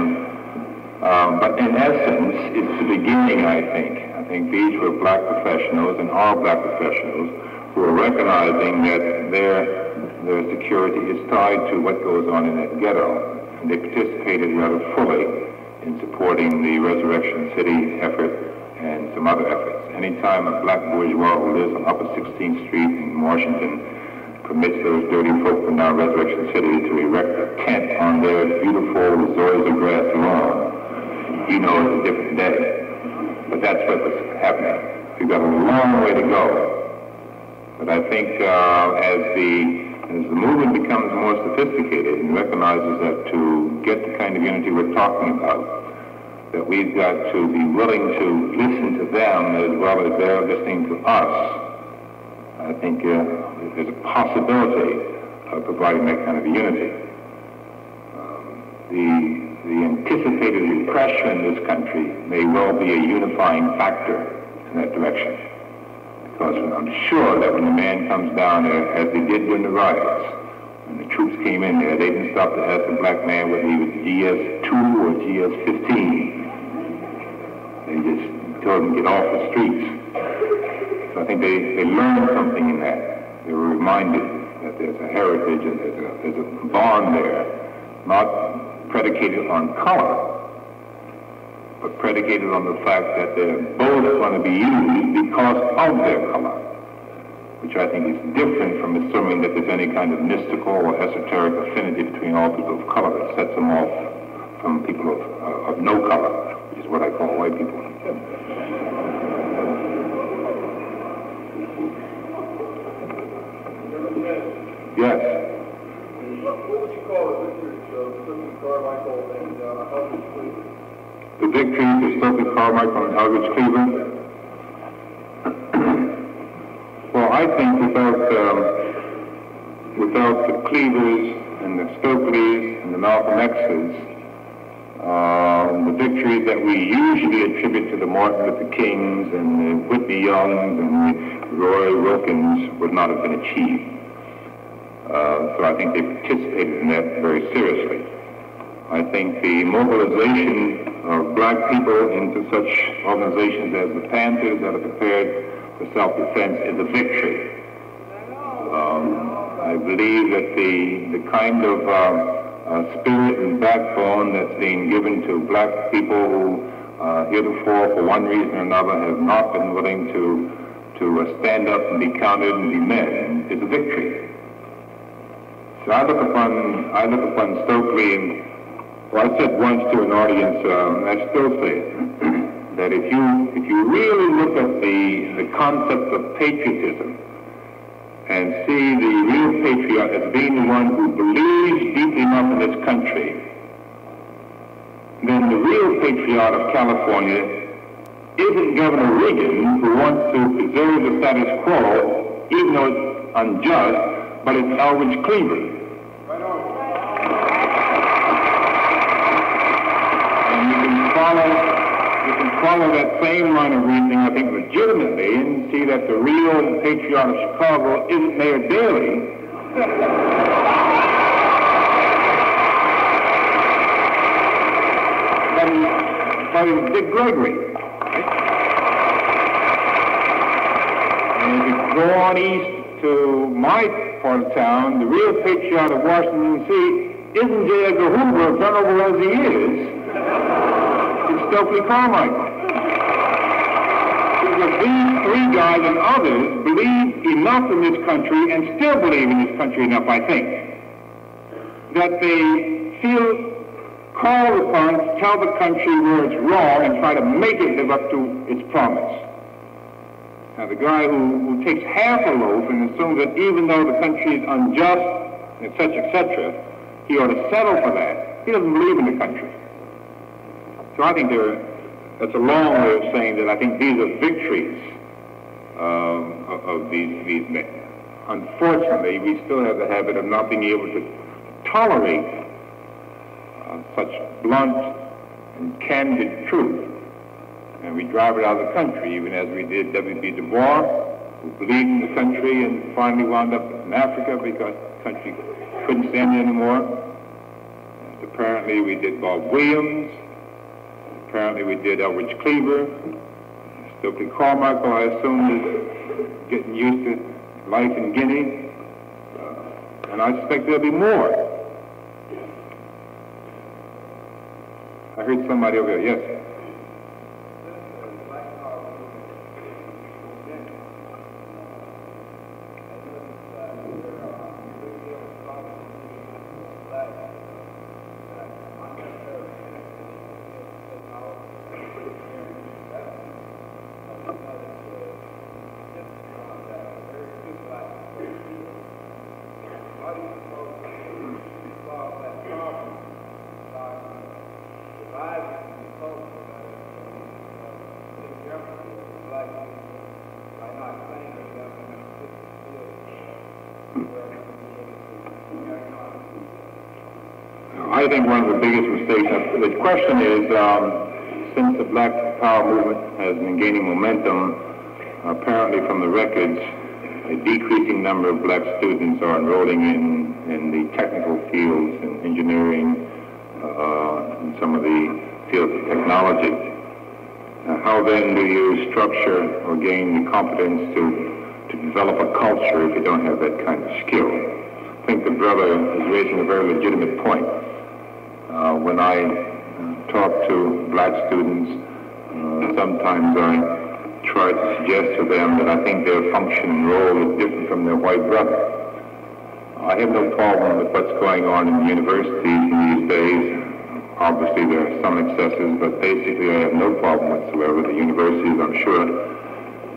C: But in essence, it's the beginning, I think. I think these were black professionals and are black professionals who are recognizing that their security is tied to what goes on in that ghetto. And they participated rather fully in supporting the Resurrection City effort and some other efforts. Anytime a black bourgeois who lives on Upper 16th Street in Washington permits those dirty folk from now Resurrection City to erect a tent on their beautiful Zoysia grass lawn, he knows it's a different day. But that's what was happening. We've got a long way to go. But I think as the As the movement becomes more sophisticated and recognizes that to get the kind of unity we're talking about, that we've got to be willing to listen to them as well as they're listening to us, I think there's a possibility of providing that kind of a unity. The anticipated repression in this country may well be a unifying factor in that direction. Because I'm sure that when the man comes down there, as they did during the riots, when the troops came in there, they didn't stop to ask the black man whether he was GS-2 or GS-15. They just told him to get off the streets. So I think they learned something in that. They were reminded that there's a heritage and there's a bond there, not predicated on color, but predicated on the fact that they're both going to be used because of their color, which I think is different from assuming that there's any kind of mystical or esoteric affinity between all people of color that sets them off from people of no color, which is what I call white people. Yes.
D: What would you call the victories of Stokely Carmichael and Eldridge Cleaver?
C: The victories of Stokely Carmichael and Eldridge Cleaver? Well, I think without the Cleavers and the Stokeleys and the Malcolm X's, the victories that we usually attribute to the Martin Luther Kings and the Whitney Youngs and the Roy Wilkins would not have been achieved. So I think they participated in that very seriously. I think the mobilization of black people into such organizations as the Panthers that are prepared for self-defense is a victory. I believe that the kind of spirit and backbone that's being given to black people who heretofore, for one reason or another, have not been willing to stand up and be counted and be men is a victory. So I look upon Stokely, and well, I said once to an audience, and I still say it, that if you really look at the concept of patriotism and see the real patriot as being the one who believes deeply enough in this country, then the real patriot of California isn't Governor Reagan, who wants to preserve the status quo, even though it's unjust, but it's Eldridge Cleaver. And you can follow that same line of reasoning, I think, legitimately, and see that the real patriot of Chicago isn't Mayor Daley, but it's Dick Gregory. Right? And if you go on east to my part of town, the real patriot of Washington, D.C. isn't J. Edgar Hoover, venerable as he is. It's Stokely Carmichael. Because these three guys and others believe enough in this country, and still believe in this country enough, I think, that they feel called upon to tell the country where it's wrong and try to make it live up to its promise. Now, the guy who takes half a loaf and assumes that even though the country is unjust, etc., he ought to settle for that, he doesn't believe in the country. So I think that's a long way of saying that I think these are victories of these men. Unfortunately, we still have the habit of not being able to tolerate such blunt and candid truth. And we drive it out of the country, even as we did W.B. Du Bois, who believed in the country and finally wound up in Africa because the country couldn't stand it anymore. And apparently we did Bob Williams. Apparently we did Eldridge Cleaver. Stokely Carmichael, I assume, is getting used to life in Guinea. And I suspect there'll be more. I heard somebody over there. Yes. I think one of the biggest mistakes, the question is, since the Black Power movement has been gaining momentum, apparently from the records, a decreasing number of black students are enrolling in the technical fields, in engineering, and some of the fields of technology. How then do you structure or gain the competence to develop a culture if you don't have that kind of skill? I think the brother is raising a very legitimate point. When I talk to black students, sometimes I try to suggest to them that I think their function and role is different from their white brother. I have no problem with what's going on in the universities these days. Obviously, there are some excesses, but basically I have no problem whatsoever. The universities, I'm sure,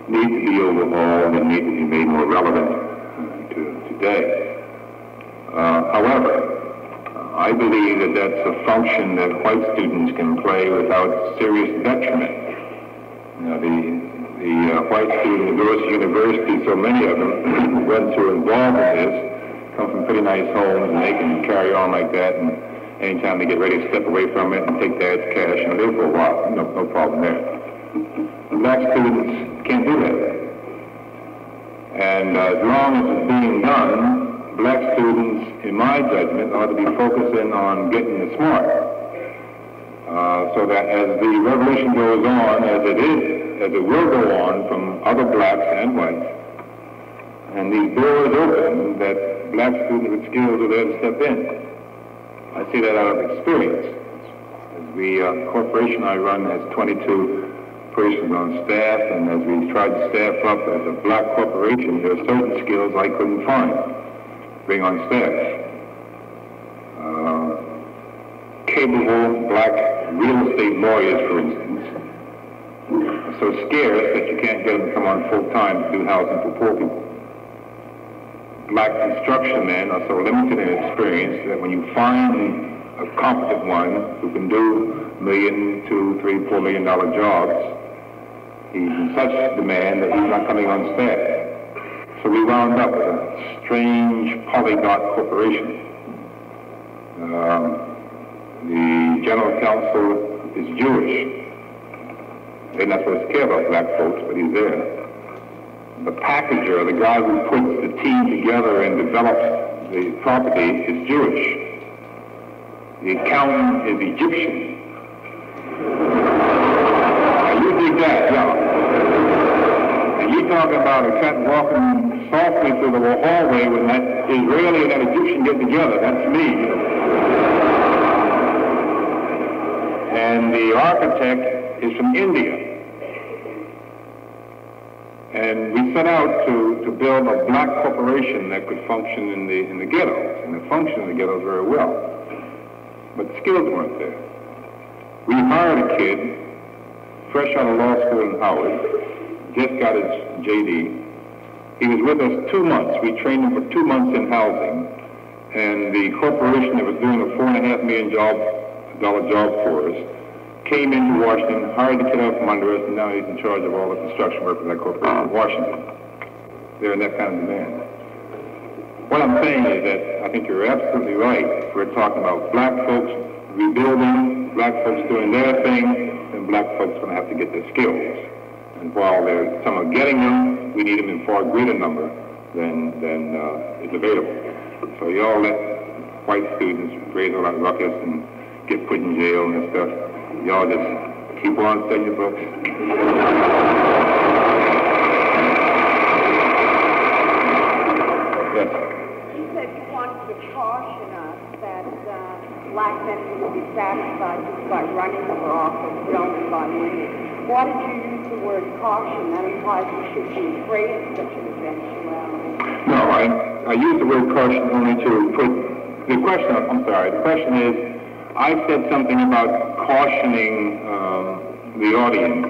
C: need to be overhauled and need to be made more relevant to today. However, I believe that that's a function that white students can play without serious detriment. The white students who go to university, so many of them, once who are involved in this, come from pretty nice homes, and they can carry on like that, and anytime they get ready to step away from it and take dad's cash and live for a while, no problem there. Black students can't do that. And as long as it's being done, black students, in my judgment, ought to be focusing on getting the smart. So that as the revolution goes on, as it will go on from other blacks and whites, and these doors open, that black students with skills are there to step in. I see that out of experience. As the corporation I run has 22 persons on staff, and as we tried to staff up as a black corporation, there are certain skills I couldn't bring on staff. Capable black real estate lawyers, for instance, are so scarce that you can't get them to come on full time to do housing for poor people. Black construction men are so limited in experience that when you find a competent one who can do $1 million, $2, $3, $4 million jobs, he's in such demand that he's not coming on staff. So we wound up with a strange polyglot corporation. The general counsel is Jewish. They're not supposed to care about black folks, but he's there. The packager, the guy who puts the team together and develops the property, is Jewish. The accountant is Egyptian. Now you dig that, yeah. And you talking about a cat walking softly through the hallway when that Israeli and that Egyptian get together. That's me. And the architect is from India. And we set out to build a black corporation that could function in the ghettos, and it functioned in the ghettos very well. But the skills weren't there. We hired a kid, fresh out of law school in Howard, just got his J.D. He was with us 2 months. We trained him for 2 months in housing, and the corporation that was doing a $4.5 million job for us came into Washington, hired the kid out from under us, and now he's in charge of all the construction work for that corporation in Washington. They're in that kind of demand. What I'm saying is that I think you're absolutely right. We're talking about black folks rebuilding, black folks doing their thing, and black folks going to have to get their skills. And while some are getting them, we need them in far greater number than is available. So you all let white students raise all that ruckus and get put in jail and stuff. Y'all just keep on studying your books. Yes.
E: You said you wanted to caution us that black men will be satisfied just by running for office, but only by winning. Why did you use the word caution? That implies we should be afraid of such an eventuality.
C: No, I use the word caution only to put the question. I'm sorry. The question is, I said something about cautioning the audience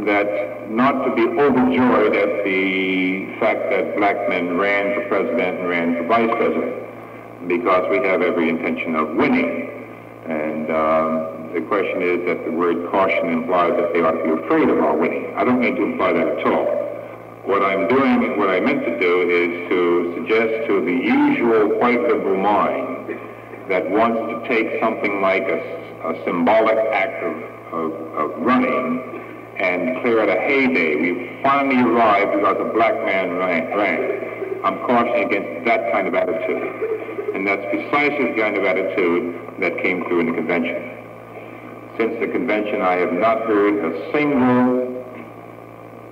C: that not to be overjoyed at the fact that black men ran for president and ran for vice president, because we have every intention of winning. And the question is that the word caution implies that they ought to be afraid of our winning. I don't mean to imply that at all. What I'm doing and what I meant to do is to suggest to the usual white liberal mind that wants to take something like a symbolic act of running and declare it a heyday. We've finally arrived because a black man ran. I'm cautioning against that kind of attitude. And that's precisely the kind of attitude that came through in the convention. Since the convention, I have not heard a single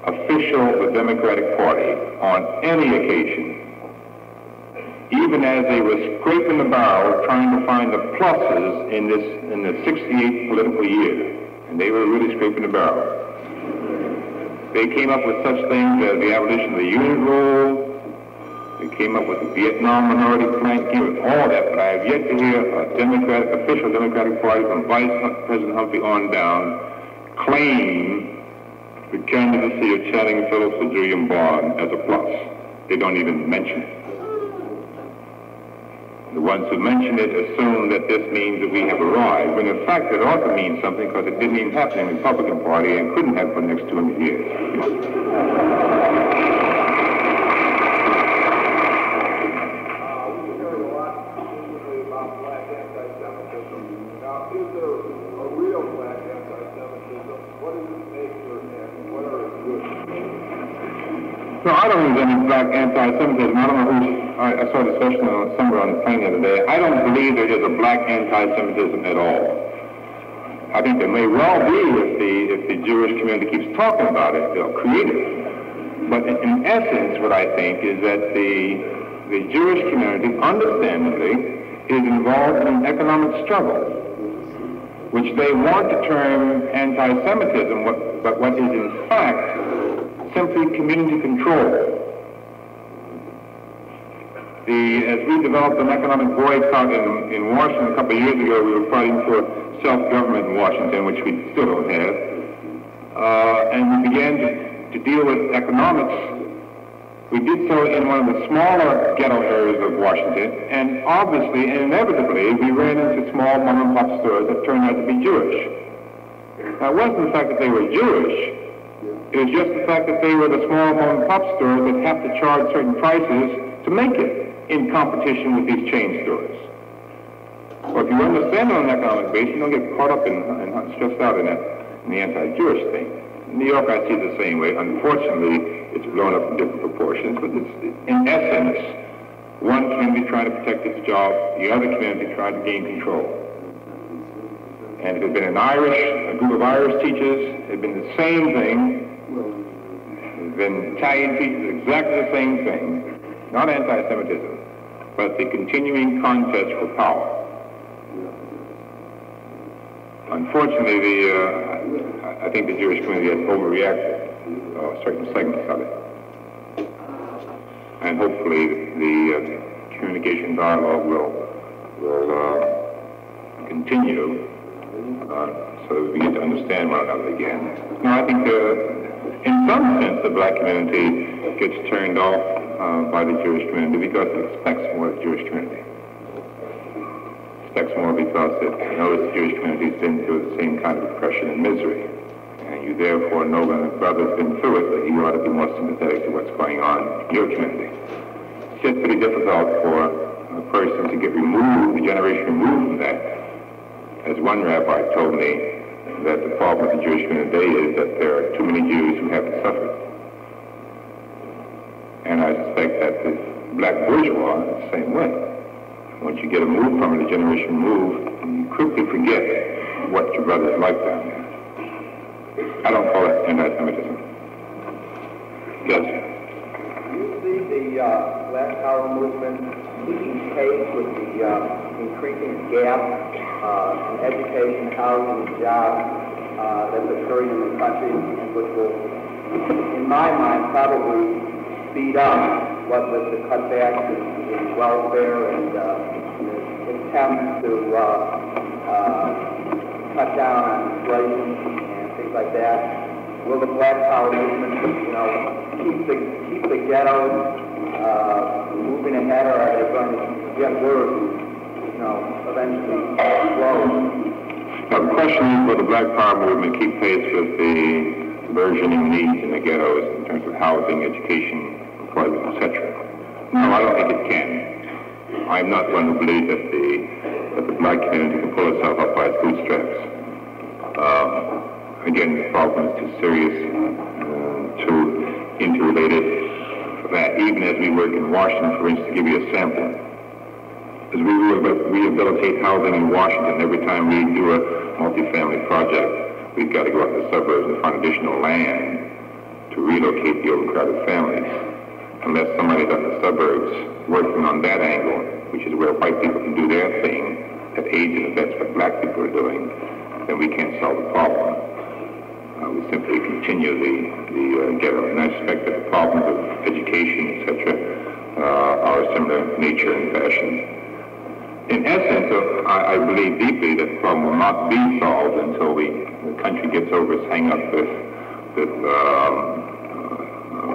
C: official of the Democratic Party on any occasion, even as they were scraping the barrel trying to find the pluses in the 68 political year, and they were really scraping the barrel. They came up with such things as the abolition of the unit rule. They came up with the Vietnam Minority Plan, came up with all that, but I have yet to hear a official Democratic Party from Vice President Humphrey on down claim the candidacy of Channing Phillips or Julian Bond as a plus. They don't even mention it. The ones who mention it assume that this means that we have arrived, when in fact it ought to mean something because it didn't even happen in the Republican Party and couldn't have for the next 200 years. No, I don't think there's any black anti-Semitism. I don't know who. I saw a discussion somewhere on the plane the other day. I don't believe there is a black anti-Semitism at all. I think there may well be if the Jewish community keeps talking about it, they'll create it. But in essence, what I think is that the Jewish community, understandably, is involved in an economic struggle, which they want to term anti-Semitism, but what is in fact simply community control. As we developed an economic boycott in Washington a couple of years ago, we were fighting for self-government in Washington, which we still don't have. And we began to deal with economics. We did so in one of the smaller ghetto areas of Washington, and obviously and inevitably we ran into small mom-and-pop stores that turned out to be Jewish. Now, it wasn't the fact that they were Jewish. It was just the fact that they were the small mom-and-pop stores that have to charge certain prices to make it in competition with these chain stores. Well, if you understand it on an economic basis, you don't get caught up and stressed out in the anti-Jewish thing. In New York, I see it the same way. Unfortunately, it's blown up in different proportions, but it's, in essence, one community trying to protect its job, the other community trying to gain control. And it had been a group of Irish teachers, it had been the same thing. Then Italian teachers, exactly the same thing. Not anti-Semitism, but the continuing contest for power. Unfortunately, I think the Jewish community has overreacted certain segments of it. And hopefully the communication dialogue will continue so that we get to understand one another again. Now, I think in some sense, the black community gets turned off by the Jewish community because it expects more of the Jewish community. It expects more because it knows the Jewish community has been through the same kind of oppression and misery. And you therefore know when a brother's been through it, that you ought to be more sympathetic to what's going on in your community. It's just pretty difficult for a person to get removed, the generation removed from that. As one rabbi told me, that the problem with the Jewish community today is that there are too many Jews who haven't suffered. And I suspect that the black bourgeois is the same way. Once you get a move from it, a generation move, you quickly forget what your brother's like down there. I don't call it anti-Semitism. Yes?
F: Do you see the Black Power movement keeping pace with the increasing gap in education, housing, and jobs that's occurring in the country, and which will, in my mind, probably speed up what was the cutbacks in welfare and attempts to cut down on inflation and things like that? Will the Black Power movement, keep the ghettos moving ahead, or are they going to get worse? Eventually slow.
C: Now, the question is, will the Black Power movement keep pace with the burgeoning needs in the ghettos in terms of housing, education, employment, etc.? No, I don't think it can. I'm not one who believes that that the black community can pull itself up by its bootstraps. Again, the problem is too serious, too interrelated for that. Even as we work in Washington, for instance, to give you a sample, as we rehabilitate housing in Washington, every time we do a multifamily project, we've got to go out to the suburbs and find additional land to relocate the overcrowded families. Unless somebody's out in the suburbs working on that angle, which is where white people can do their thing, that aids and abets what black people are doing, then we can't solve the problem. We simply continue the ghetto. And I suspect that the problems of education, etc., are a similar nature and fashion. In essence, I believe deeply that the problem will not be solved until the country gets over its hang-up with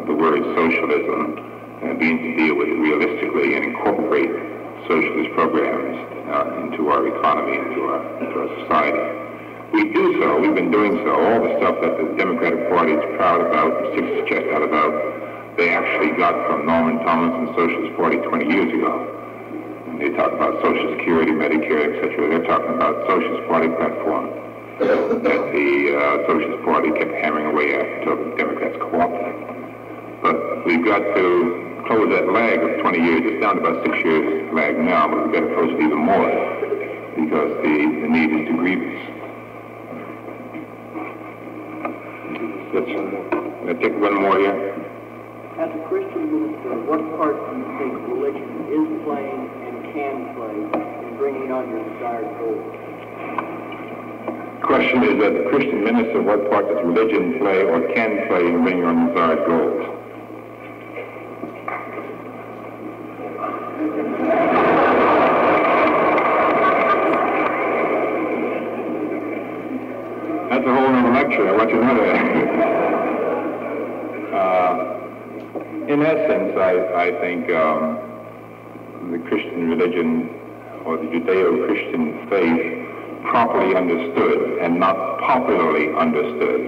C: the word socialism and begins to deal with it realistically and incorporate socialist programs into our economy, into our society. We do so, we've been doing so. All the stuff that the Democratic Party is proud about, sticks its chest out about, they actually got from Norman Tomlinson's Socialist Party 20 years ago. And they talk about Social Security, Medicare, etc. They're talking about Socialist Party platform that the Socialist Party kept hammering away at until the Democrats co-opted. But we've got to close that lag of 20 years. It's down to about 6 years lag now, but we've got to close it even more because the need is too grievous. Let's take one more here.
F: As a Christian minister, what part do you think religion is playing and can play in bringing on your desired goals?
C: The question is, as a Christian minister, what part does religion play or can play in bringing on desired goals? That's a whole other lecture. I want you to know that. In essence, I think the Christian religion or the Judeo-Christian faith, properly understood and not popularly understood,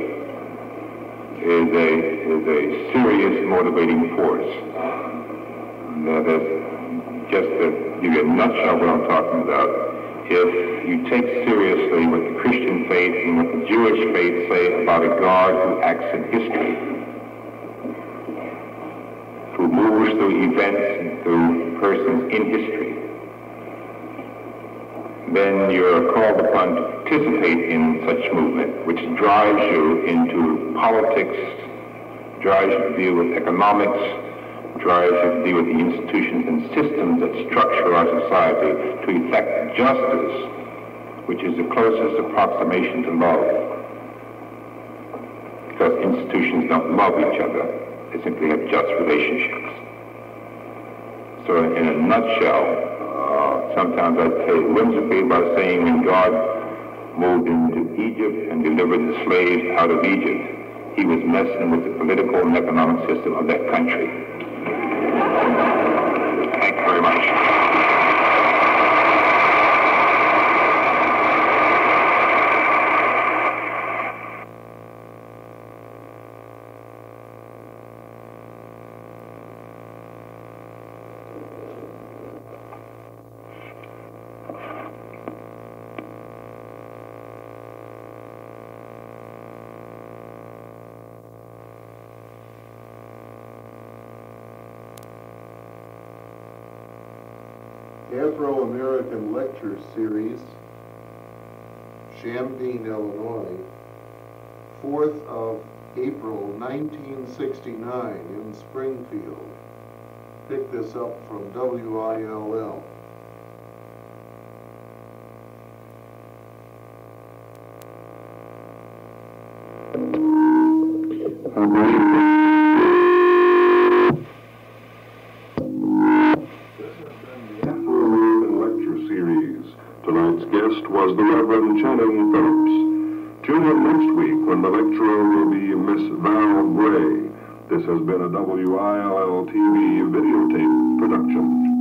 C: is a serious motivating force. That is, just to give you a nutshell what I'm talking about, if you take seriously what the Christian faith and what the Jewish faith say about a God who acts in history, who moves through events and through persons in history, then you're called upon to participate in such movement, which drives you into politics, drives you to deal with economics, drives you to deal with the institutions and systems that structure our society to effect justice, which is the closest approximation to love. Because institutions don't love each other, they simply have just relationships. So in a nutshell, sometimes I say whimsically by saying when God moved into Egypt and delivered the slaves out of Egypt, he was messing with the political and economic system of that country. Thank you very much.
G: Afro-American Lecture Series, Champaign, Illinois, 4th of April 1969 in Springfield. Pick this up from WILL.
H: Was the Reverend Channing Phillips. Tune in next week when the lecturer will be Miss Val Bray. This has been a WILL TV videotape production.